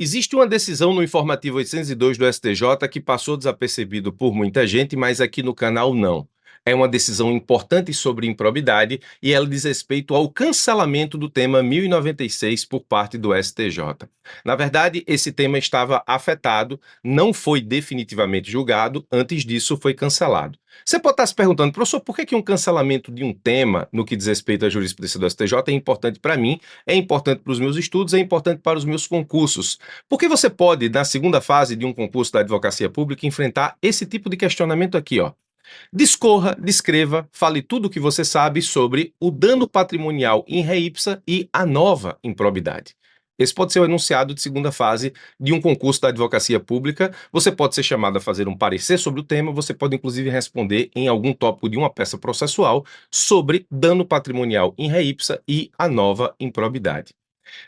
Existe uma decisão no informativo 802 do STJ que passou desapercebido por muita gente, mas aqui no canal não. É uma decisão importante sobre improbidade e ela diz respeito ao cancelamento do tema 1096 por parte do STJ. Na verdade, esse tema estava afetado, não foi definitivamente julgado, antes disso foi cancelado. Você pode estar se perguntando, professor, por que um cancelamento de um tema no que diz respeito à jurisprudência do STJ é importante para mim, é importante para os meus estudos, é importante para os meus concursos? Porque você pode, na segunda fase de um concurso da advocacia pública, enfrentar esse tipo de questionamento aqui, ó. Discorra, descreva, fale tudo o que você sabe sobre o dano patrimonial in re ipsa e a nova improbidade. Esse pode ser o enunciado de segunda fase de um concurso da advocacia pública. Você pode ser chamado a fazer um parecer sobre o tema, você pode inclusive responder em algum tópico de uma peça processual sobre dano patrimonial in re ipsa e a nova improbidade.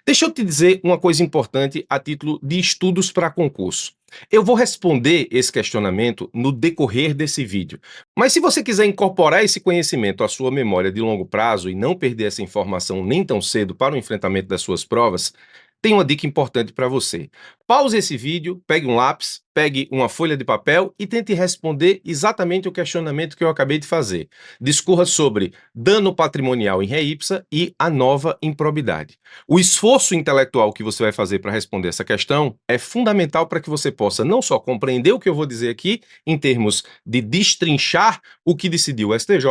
Deixa eu te dizer uma coisa importante a título de estudos para concurso. Eu vou responder esse questionamento no decorrer desse vídeo. Mas se você quiser incorporar esse conhecimento à sua memória de longo prazo e não perder essa informação nem tão cedo para o enfrentamento das suas provas, tem uma dica importante para você. Pause esse vídeo, pegue um lápis, pegue uma folha de papel e tente responder exatamente o questionamento que eu acabei de fazer. Discorra sobre dano patrimonial in re ipsa e a nova improbidade. O esforço intelectual que você vai fazer para responder essa questão é fundamental para que você possa não só compreender o que eu vou dizer aqui, em termos de destrinchar o que decidiu o STJ,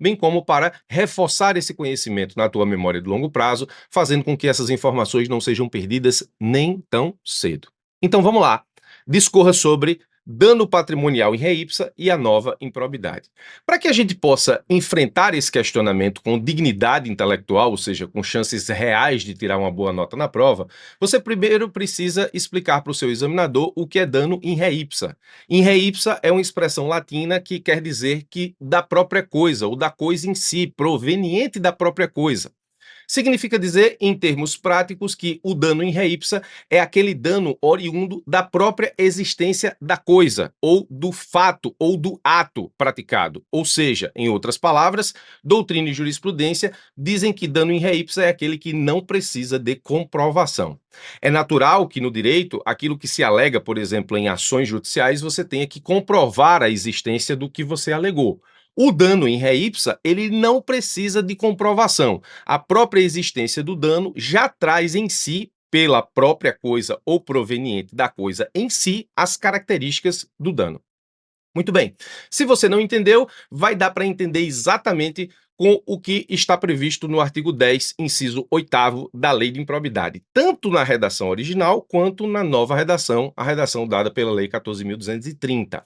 bem como para reforçar esse conhecimento na tua memória de longo prazo, fazendo com que essas informações não sejam perdidas nem tão cedo. Então vamos lá. Discorra sobre dano patrimonial in re ipsa e a nova improbidade. Para que a gente possa enfrentar esse questionamento com dignidade intelectual, ou seja, com chances reais de tirar uma boa nota na prova, você primeiro precisa explicar para o seu examinador o que é dano in re ipsa. In re ipsa é uma expressão latina que quer dizer que da própria coisa, ou da coisa em si, proveniente da própria coisa. Significa dizer, em termos práticos, que o dano in re ipsa é aquele dano oriundo da própria existência da coisa, ou do fato, ou do ato praticado. Ou seja, em outras palavras, doutrina e jurisprudência dizem que dano in re ipsa é aquele que não precisa de comprovação. É natural que no direito, aquilo que se alega, por exemplo, em ações judiciais, você tenha que comprovar a existência do que você alegou. O dano in re ipsa, ele não precisa de comprovação. A própria existência do dano já traz em si, pela própria coisa ou proveniente da coisa em si, as características do dano. Muito bem. Se você não entendeu, vai dar para entender exatamente com o que está previsto no artigo 10, inciso 8º da Lei de Improbidade, tanto na redação original quanto na nova redação, a redação dada pela Lei 14.230.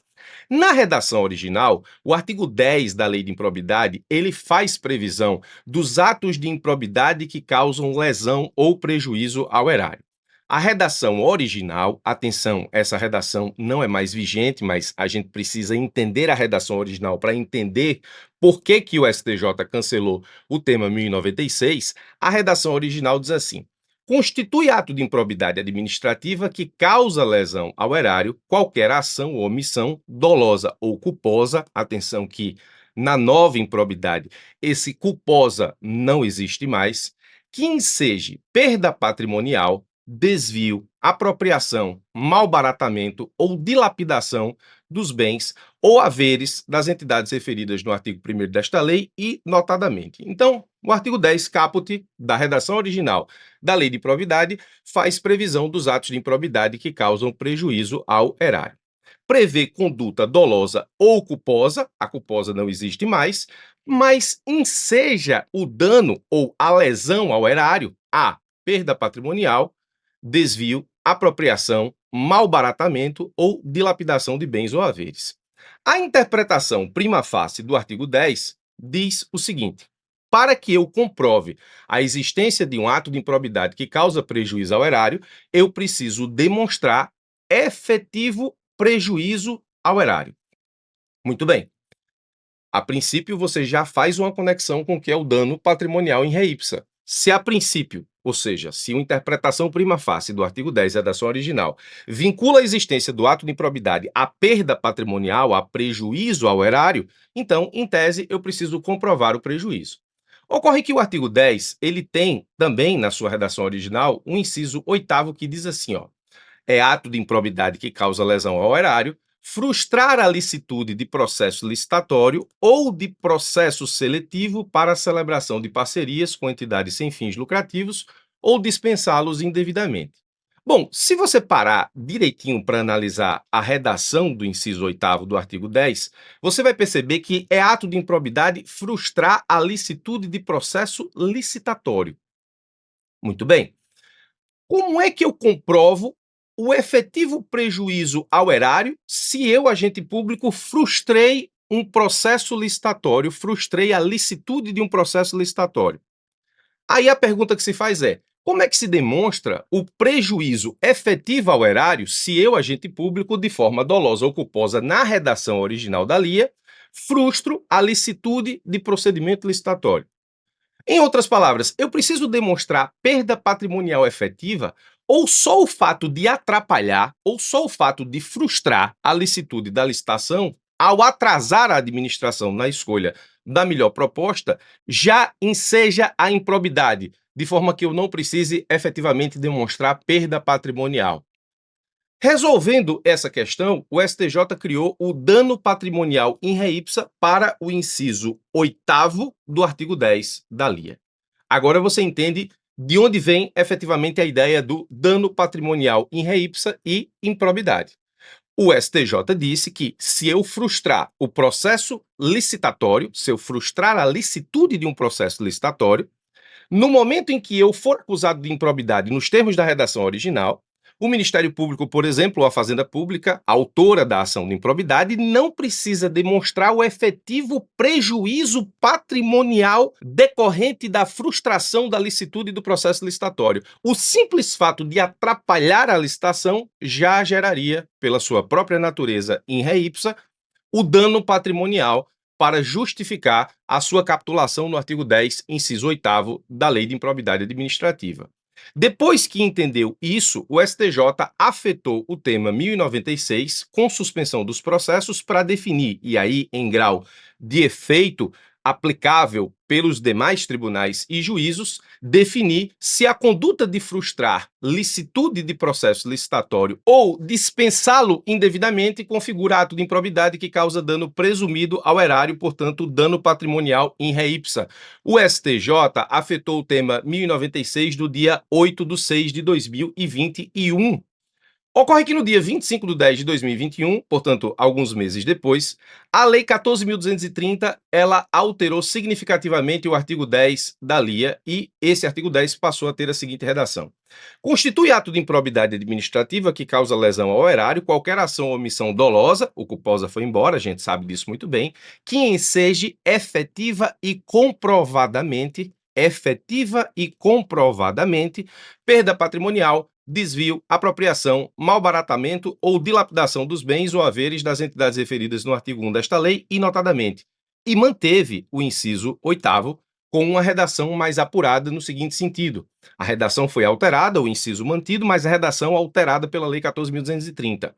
Na redação original, o artigo 10 da Lei de Improbidade, ele faz previsão dos atos de improbidade que causam lesão ou prejuízo ao erário. A redação original, atenção, essa redação não é mais vigente, mas a gente precisa entender a redação original para entender por que o STJ cancelou o tema 1096. A redação original diz assim: constitui ato de improbidade administrativa que causa lesão ao erário qualquer ação ou omissão dolosa ou culposa. Atenção que na nova improbidade esse culposa não existe mais, que enseje perda patrimonial, desvio, apropriação, malbaratamento ou dilapidação dos bens ou haveres das entidades referidas no artigo 1º desta lei e notadamente. Então, o artigo 10 caput da redação original da Lei de Improbidade faz previsão dos atos de improbidade que causam prejuízo ao erário. Prevê conduta dolosa ou culposa, a culposa não existe mais, mas enseja o dano ou a lesão ao erário, a perda patrimonial, desvio, apropriação, malbaratamento ou dilapidação de bens ou haveres. A interpretação prima facie do artigo 10 diz o seguinte: para que eu comprove a existência de um ato de improbidade que causa prejuízo ao erário, eu preciso demonstrar efetivo prejuízo ao erário. Muito bem. A princípio, você já faz uma conexão com o que é o dano patrimonial in re ipsa. Se a princípio, ou seja, se uma interpretação prima facie do artigo 10 redação original vincula a existência do ato de improbidade à perda patrimonial, a prejuízo ao erário, então, em tese, eu preciso comprovar o prejuízo. Ocorre que o artigo 10, ele tem também, na sua redação original, um inciso 8º que diz assim, ó: é ato de improbidade que causa lesão ao erário, frustrar a licitude de processo licitatório ou de processo seletivo para a celebração de parcerias com entidades sem fins lucrativos ou dispensá-los indevidamente. Bom, se você parar direitinho para analisar a redação do inciso 8º do artigo 10, você vai perceber que é ato de improbidade frustrar a licitude de processo licitatório. Muito bem. Como é que eu comprovo o efetivo prejuízo ao erário se eu, agente público, frustrei um processo licitatório, frustrei a licitude de um processo licitatório? Aí a pergunta que se faz é: como é que se demonstra o prejuízo efetivo ao erário se eu, agente público, de forma dolosa ou culposa na redação original da LIA, frustro a licitude de procedimento licitatório? Em outras palavras, eu preciso demonstrar perda patrimonial efetiva ou só o fato de atrapalhar ou só o fato de frustrar a licitude da licitação ao atrasar a administração na escolha da melhor proposta já enseja a improbidade, de forma que eu não precise efetivamente demonstrar perda patrimonial. Resolvendo essa questão, o STJ criou o dano patrimonial in re ipsa para o inciso 8º do artigo 10 da LIA. Agora você entende de onde vem efetivamente a ideia do dano patrimonial in re ipsa e improbidade. O STJ disse que se eu frustrar o processo licitatório, se eu frustrar a licitude de um processo licitatório, no momento em que eu for acusado de improbidade nos termos da redação original, o Ministério Público, por exemplo, ou a Fazenda Pública, autora da ação de improbidade, não precisa demonstrar o efetivo prejuízo patrimonial decorrente da frustração da licitude do processo licitatório. O simples fato de atrapalhar a licitação já geraria, pela sua própria natureza in re ipsa, o dano patrimonial para justificar a sua capitulação no artigo 10, inciso 8º da Lei de Improbidade Administrativa. Depois que entendeu isso, o STJ afetou o tema 1096 com suspensão dos processos para definir, e aí em grau de efeito aplicável pelos demais tribunais e juízos, definir se a conduta de frustrar licitude de processo licitatório ou dispensá-lo indevidamente configura ato de improbidade que causa dano presumido ao erário, portanto, dano patrimonial in re ipsa. O STJ afetou o tema 1096 do dia 8/6/2021. Ocorre que no dia 25/10/2021, portanto, alguns meses depois, a Lei 14.230, ela alterou significativamente o artigo 10 da LIA e esse artigo 10 passou a ter a seguinte redação: constitui ato de improbidade administrativa que causa lesão ao erário qualquer ação ou omissão dolosa, o culposa foi embora, a gente sabe disso muito bem, que enseje efetiva e comprovadamente, perda patrimonial, desvio, apropriação, malbaratamento ou dilapidação dos bens ou haveres das entidades referidas no artigo 1 desta lei, e notadamente. E manteve o inciso 8º com uma redação mais apurada no seguinte sentido: a redação foi alterada, o inciso mantido, mas a redação alterada pela Lei 14.230.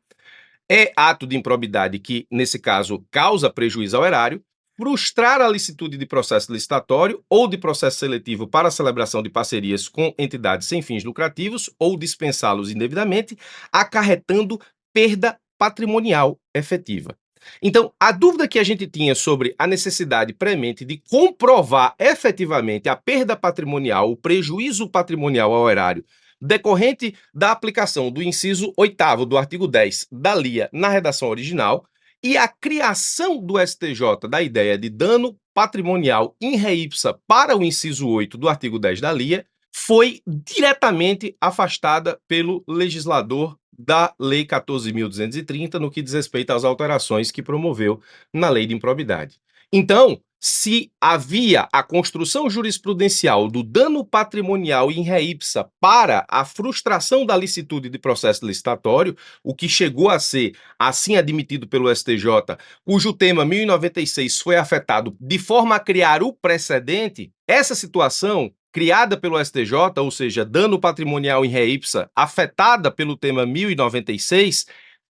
É ato de improbidade que, nesse caso, causa prejuízo ao erário, frustrar a licitude de processo licitatório ou de processo seletivo para a celebração de parcerias com entidades sem fins lucrativos ou dispensá-los indevidamente, acarretando perda patrimonial efetiva. Então, a dúvida que a gente tinha sobre a necessidade premente de comprovar efetivamente a perda patrimonial, o prejuízo patrimonial ao erário decorrente da aplicação do inciso 8º do artigo 10 da LIA na redação original, e a criação do STJ da ideia de dano patrimonial in re ipsa para o inciso 8 do artigo 10 da LIA foi diretamente afastada pelo legislador da Lei 14.230 no que diz respeito às alterações que promoveu na Lei de Improbidade. Então, se havia a construção jurisprudencial do dano patrimonial in re ipsa para a frustração da licitude de processo licitatório, o que chegou a ser assim admitido pelo STJ, cujo tema 1096 foi afetado de forma a criar o precedente, essa situação criada pelo STJ, ou seja, dano patrimonial in re ipsa, afetada pelo tema 1096,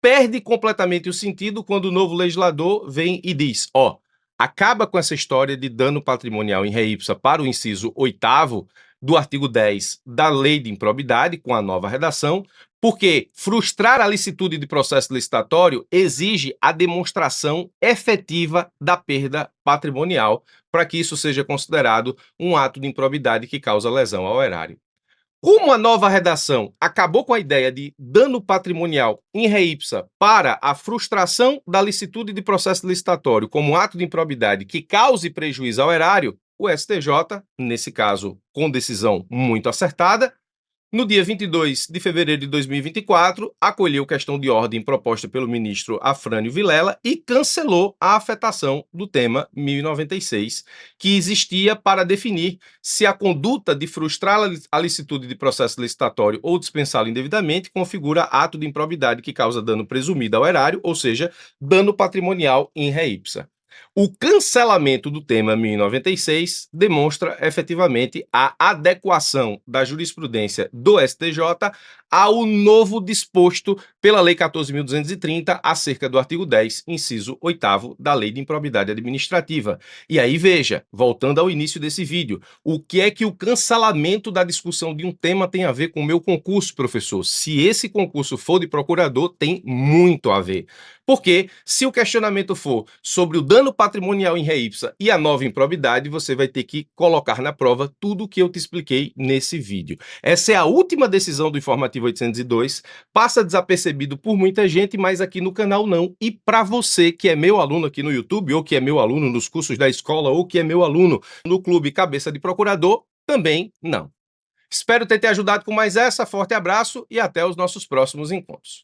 perde completamente o sentido quando o novo legislador vem e diz: acaba com essa história de dano patrimonial in re ipsa para o inciso 8º, do artigo 10 da Lei de Improbidade, com a nova redação, porque frustrar a licitude de processo licitatório exige a demonstração efetiva da perda patrimonial, para que isso seja considerado um ato de improbidade que causa lesão ao erário. Como a nova redação acabou com a ideia de dano patrimonial in re ipsa para a frustração da licitude de processo licitatório como ato de improbidade que cause prejuízo ao erário, o STJ, nesse caso com decisão muito acertada, no dia 22 de fevereiro de 2024, acolheu questão de ordem proposta pelo ministro Afrânio Vilela e cancelou a afetação do tema 1096, que existia para definir se a conduta de frustrar a licitude de processo licitatório ou dispensá-lo indevidamente configura ato de improbidade que causa dano presumido ao erário, ou seja, dano patrimonial in re ipsa. O cancelamento do tema 1096 demonstra efetivamente a adequação da jurisprudência do STJ ao novo disposto pela Lei 14.230 acerca do artigo 10, inciso 8º da Lei de Improbidade Administrativa. E aí veja, voltando ao início desse vídeo, o que é que o cancelamento da discussão de um tema tem a ver com o meu concurso, professor? Se esse concurso for de procurador, tem muito a ver. Porque se o questionamento for sobre o dano patrimonial in re ipsa e a nova improbidade, você vai ter que colocar na prova tudo o que eu te expliquei nesse vídeo. Essa é a última decisão do informativo 802, passa desapercebido por muita gente, mas aqui no canal não. E para você que é meu aluno aqui no YouTube, ou que é meu aluno nos cursos da escola, ou que é meu aluno no Clube Cabeça de Procurador, também não. Espero ter te ajudado com mais essa, forte abraço e até os nossos próximos encontros.